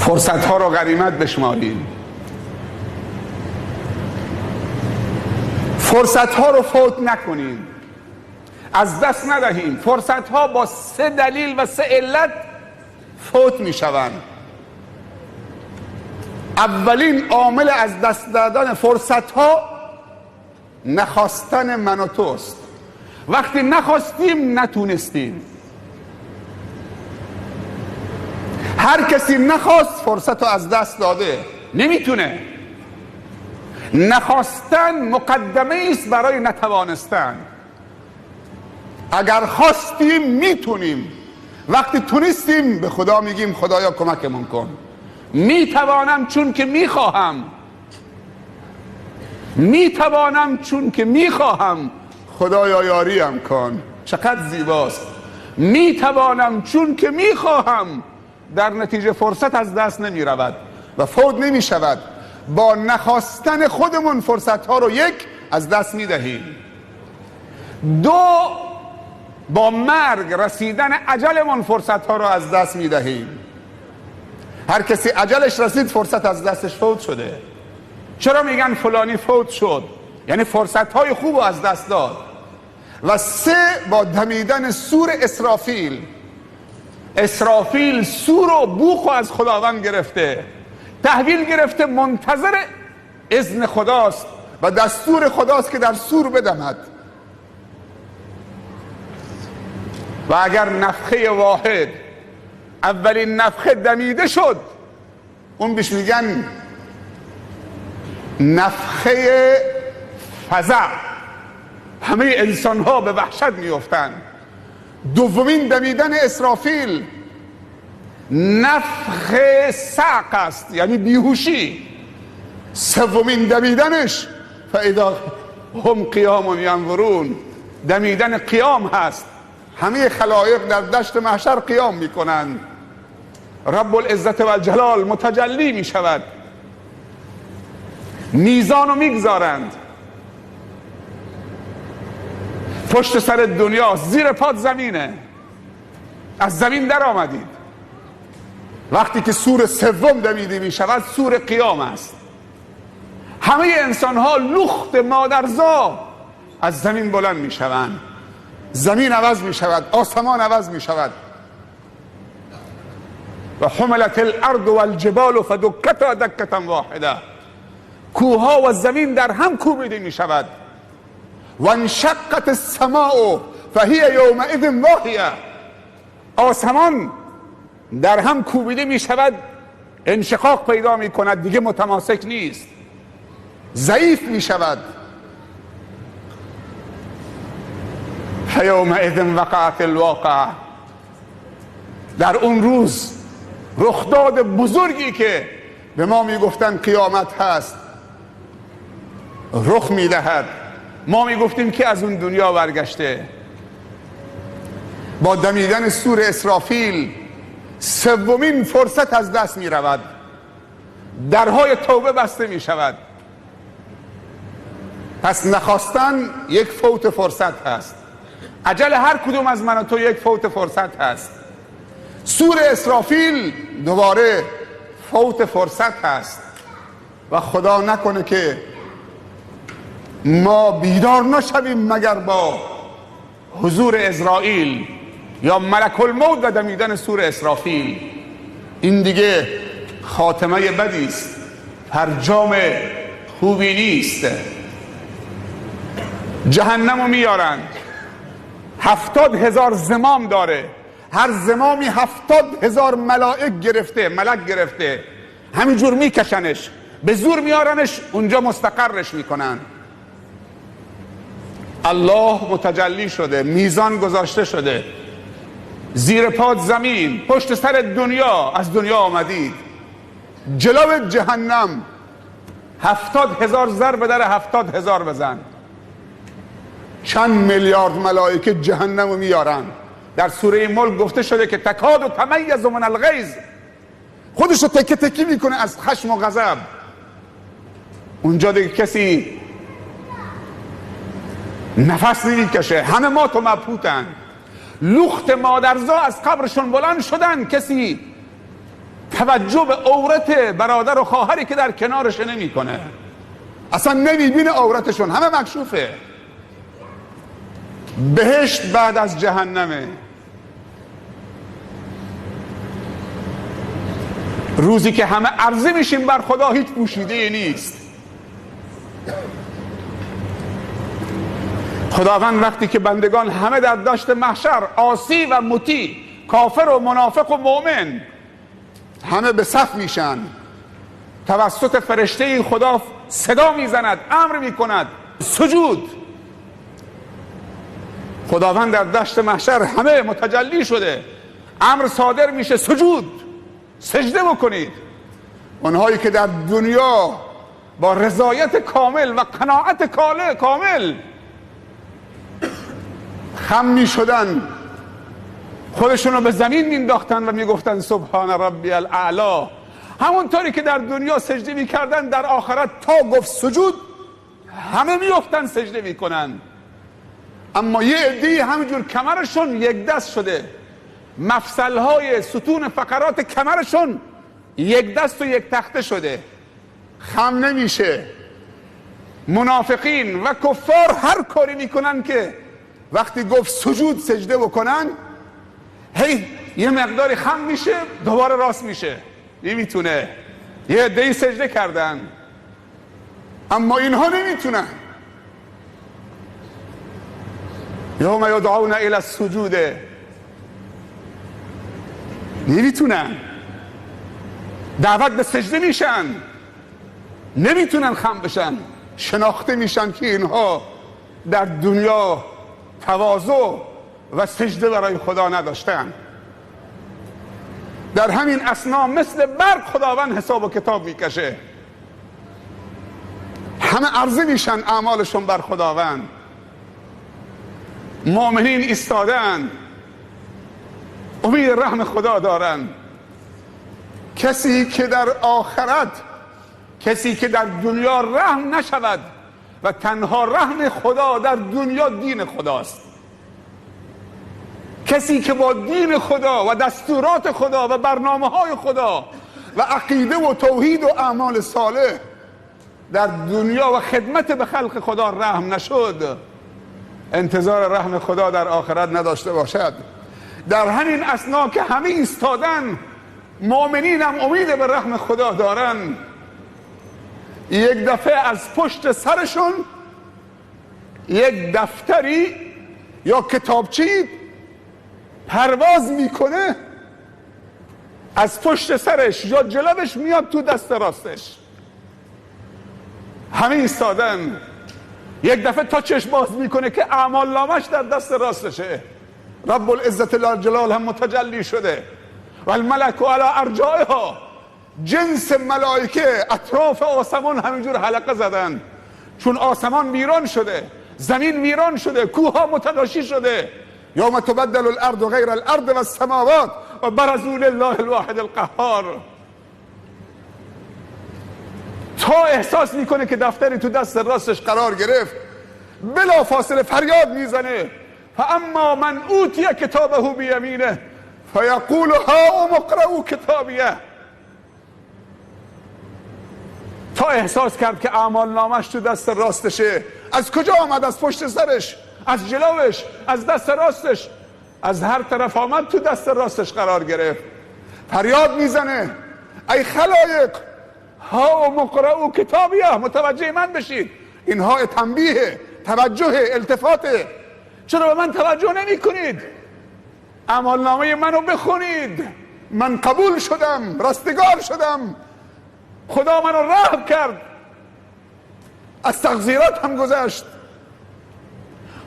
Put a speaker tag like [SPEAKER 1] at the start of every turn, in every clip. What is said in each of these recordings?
[SPEAKER 1] فرصت ها رو غنیمت بشماریم، فرصت ها رو فوت نکنیم، از دست ندهیم. فرصت ها با 3 دلیل و 3 علت فوت می شوند. اولین عامل از دست دادن فرصت ها نخواستن من و توست. وقتی نخواستیم نتونستیم. هر کسی نخواست فرصت رو از دست داده، نمیتونه. نخواستن مقدمه است برای نتوانستن. اگر خواستیم میتونیم. وقتی تونستیم به خدا میگیم خدایا کمکمون کن. میتوانم چون که میخواهم، میتوانم چون که میخواهم، خدایا یاریم کن. چقدر زیباست. میتوانم چون که میخواهم. در نتیجه فرصت از دست نمی رود و فوت نمی شود. با نخواستن خودمون فرصت ها رو 1 از دست می دهیم. 2 با مرگ رسیدن اجلمون فرصت ها رو از دست می دهیم. هر کسی اجلش رسید فرصت از دستش فوت شده. چرا میگن فلانی فوت شد؟ یعنی فرصت های خوب رو از دست داد. و 3 با دمیدن سور اسرافیل. اسرافیل سور و بوق از خداوند گرفته، تحویل گرفته، منتظر اذن خداست و دستور خداست که در سور بدمد. و اگر نفخه واحد، اولین نفخه دمیده شد، اون بهش میگن نفخه فزع، همه انسان ها به وحشت میافتند. دومین دمیدن اسرافیل نفخ صعق است، یعنی بیهوشی. سومین دمیدنش فاذا هم قیام ینظرون، دمیدن قیام هست. همه خلایق در دشت محشر قیام میکنند. رب العزت و الجلال متجلی میشود، میزان رو میگذارند. پشت سر دنیا، زیر پات زمینه. از زمین در آمدید. وقتی که سور سوم دمیده می شود، سور قیام است. همه انسان ها لخت مادرزا از زمین بلند می شوند. زمین عوض می شود، آسمان عوض می شود. و حملت الارض والجبال فدکتا دکتا واحده. کوها و زمین در هم کوبیده می شود. و انشقت السماء فهی یومئذ واهیه. آسمان در هم کوبیده می شود، انشقاق پیدا می کند، دیگه متماسک نیست، ضعیف می شود. فیومئذ وقعت الواقعه. در اون روز رخداد بزرگی که به ما می گفتن قیامت هست رخ می دهد. ما می گفتیم که از اون دنیا برگشته. با دمیدن سور اسرافیل سومین فرصت از دست می رود. درهای توبه بسته می شود. پس نخواستن 1 فوت فرصت هست. اجل هر کدوم از من و تو 1 فوت فرصت هست. سور اسرافیل دوباره فوت فرصت هست. و خدا نکنه که ما بیدار نشویم مگر با حضور عزرائیل یا ملک الموت و دمیدن سور اسرافیل. این دیگه خاتمه بدی است، فرجام خوبی نیست. جهنمو میارن، 70,000 زمام داره، هر زمامی 70,000 ملک گرفته، همینجور میکشنش، به زور میارنش اونجا مستقرش میکنن. الله متجلی شده، میزان گذاشته شده، زیر پات زمین، پشت سر دنیا، از دنیا آمدید. جلو جهنم 70,000 ضرب در 70,000 بزن. چند میلیارد ملائکه جهنم رو میارن. در سوره ملک گفته شده که تکاد و تمیز من الغیظ، خودشو تکه تکی میکنه از خشم و غضب. اونجا دیگه کسی نفس نمیکشه، همه مات و مبهوتن. لخت مادرزا از قبرشون بلند شدن، کسی توجه به عورت برادر و خواهری که در کنارش نمیکنه، اصلا نمیبینه عورتشون، همه مکشوفه. بهشت بعد از جهنمه. روزی که همه عرضه میشیم بر خدا، هیچ پوشیده نیست. خداوند وقتی که بندگان همه در دشت محشر، عاصی و مطیع، کافر و منافق و مؤمن، همه به صف میشن، توسط فرشته خدا صدا میزند، امر میکند سجود. خداوند در دشت محشر همه متجلی شده، امر صادر میشه سجود، سجده بکنید. اونهایی که در دنیا با رضایت کامل و قناعت کامل خم می شدن، خودشون رو به زمین مینداختن و میگفتن سبحان ربی الاعلا، همونطوری که در دنیا سجده میکردن، در آخرت تا گفت سجود همه میافتن سجده میکنن. اما یه عده‌ای همینجور کمرشون یک دست شده، مفصلهای ستون فقرات کمرشون یک دست و یک تخته شده، خم نمیشه. منافقین و کفار هر کاری میکنن که وقتی گفت سجود سجده بکنن، هی یه مقداری خم میشه دوباره راست میشه، نمیتونه. یه عده‌ای سجده کردن اما اینها نمیتونن. یوم یدعون الی السجود، نمیتونن. دعوت به سجده میشن، نمیتونن خم بشن. شناخته میشن که اینها در دنیا تواضع و سجده برای خدا نداشتن. در همین اثنا مثل برق خداوند حساب و کتاب میکشه، همه عرضه میشن اعمالشون بر خداوند. مؤمنین ایستادن، امید رحم خدا دارن. کسی که در آخرت، کسی که در دنیا رحم نشود و تنها رحم خدا در دنیا دین خداست، کسی که با دین خدا و دستورات خدا و برنامه‌های خدا و عقیده و توحید و اعمال صالح در دنیا و خدمت به خلق خدا رحم نشد، انتظار رحم خدا در آخرت نداشته باشد. در همین اثنا که همه ایستادن، مؤمنین هم امید به رحم خدا دارن، یک دفعه از پشت سرشون یک دفتری یا کتابچه‌ای پرواز میکنه، از پشت سرش یا جلوش میاد تو دست راستش. همه ایستادن، یک دفعه تا چشم باز میکنه که اعمال نامش در دست راستشه. رب العزت الجلال هم متجلی شده و الملک علی ارجائها، جنس ملائکه اطراف آسمان همینجور حلقه زدن، چون آسمان ویران شده، زمین ویران شده، کوه ها متلاشی شده. یوم تبدل الارض غیر الارض و السماوات و برزوا لله الواحد القهار. تا احساس میکنه که دفتری تو دست راستش قرار گرفت، بلا فاصله فریاد میزنه فاما من اوتی کتابه بیمینه فیقول ها اقرؤوا کتابیه. تا احساس کرد که اعمال نامش تو دست راستشه. از کجا آمد؟ از پشت سرش، از جلوش، از دست راستش، از هر طرف آمد تو دست راستش قرار گرفت. فریاد میزنه ای خلایق ها اقرؤوا کتابیه، متوجه من بشید. اینها تنبیه، توجه، التفاته. چرا به من توجه نمی کنید؟ اعمال نامه منو بخونید. من قبول شدم، رستگار شدم، خدا منو رحم کرد، از تقصیرات هم گذشت.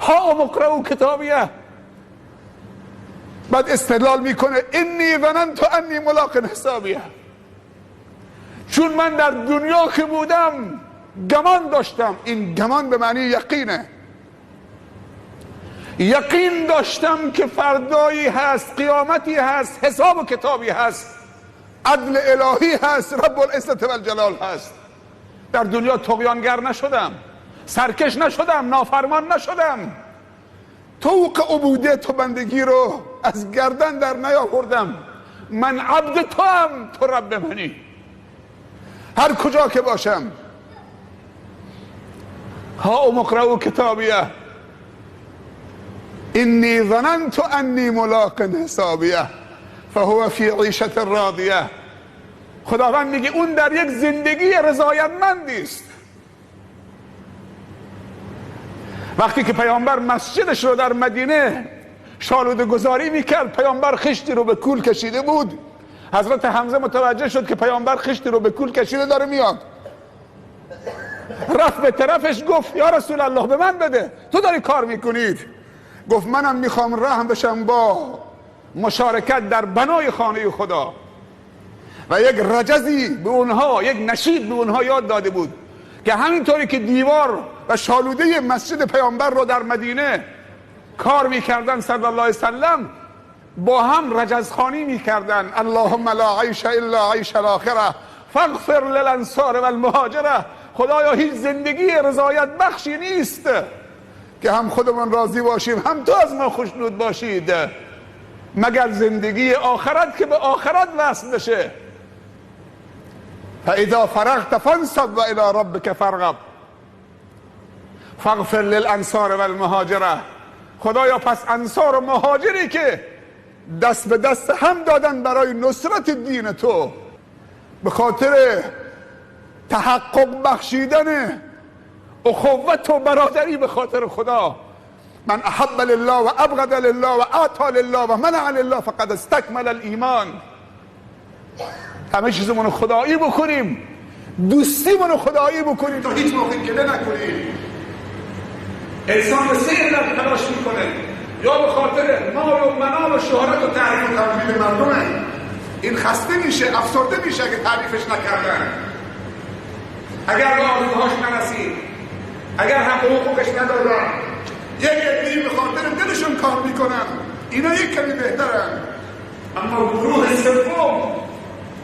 [SPEAKER 1] ها اقرؤوا کتابیه. بعد استدلال میکنه انی ظننت انی ملاق حسابیه، چون من در دنیا که بودم گمان داشتم. این گمان به معنی یقینه. یقین داشتم که فردایی هست، قیامتی هست، حساب و کتابی هست، عدل الهی هست، رب العزت والجلال هست. در دنیا طغیانگر نشدم، سرکش نشدم، نافرمان نشدم، طوق عبودیت و بندگی رو از گردن در نیاوردم، من عبد تو هم، تو رب منی. هر کجا که باشم ها مقرؤ کتابیه اینی ظننت انی ملاق حسابیه فهو فی عیشة راضیه. خداوند میگه اون در یک زندگی رضایتمندی است. وقتی که پیامبر مسجدش رو در مدینه شالوده گذاری میکرد، پیامبر خشتی رو به کول کشیده بود. حضرت حمزه متوجه شد که پیامبر خشتی رو به کول کشیده داره میاد، رفت به طرفش گفت یا رسول الله به من بده، تو داری کار میکنید. گفت منم میخوام رحم بشم با مشارکت در بنای خانه خدا. و یک رجزی به اونها، یک نشید به اونها یاد داده بود که همینطوری که دیوار و شالوده مسجد پیامبر رو در مدینه کار میکردن صلی الله علیه وسلم، با هم رجزخوانی میکردن اللهم لا عیش الا عیش الاخره فاغفر للانصار والمهاجره. خدایا هیچ زندگی رضایت بخشی نیست که هم خودمون راضی باشیم هم تو از ما خوشنود باشید، مگر زندگی آخرت که به آخرت وصل بشه. فاذا فرغت فانصب و الی ربک فارغب فاغفر للانصار والمهاجره. خدایا پس انصار و مهاجری که دست به دست هم دادن برای نصرت دین تو، به خاطر تحقق بخشیدن اخوت و برادری به خاطر خدا، من احب لله و ابغض لله و اعطى لله و منع لله فقد استکمل الایمان. همه چیزمونو خدایی بکنیم، دوستیمونو خدایی بکنیم، تو هیچ موقع گله نکنیم. انسان به سه علت تلاش میکنه، یا به خاطر مال و منال و شهرت و تعریف و تمجید مردمه، این خسته میشه، افسرده میشه اگه تعریفش نکردن، اگر به آرزوهاش نرسید، اگر حقوقش ندادن. یک عده‌ای به خاطر دلشون کار میکنن، اینا یک کمی بهترن، اما گروه سوم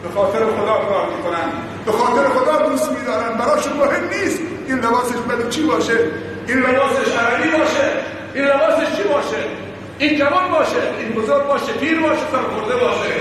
[SPEAKER 1] به خاطر خدا کار میکنن، به خاطر خدا دوست میدارن. براشون مهم نیست این لباسش بده چی باشه، این لباسش عربی باشه، این لباسش چی باشه، این جوان باشه، این بزرگ باشه، پیر باشه، سرخورده باشه.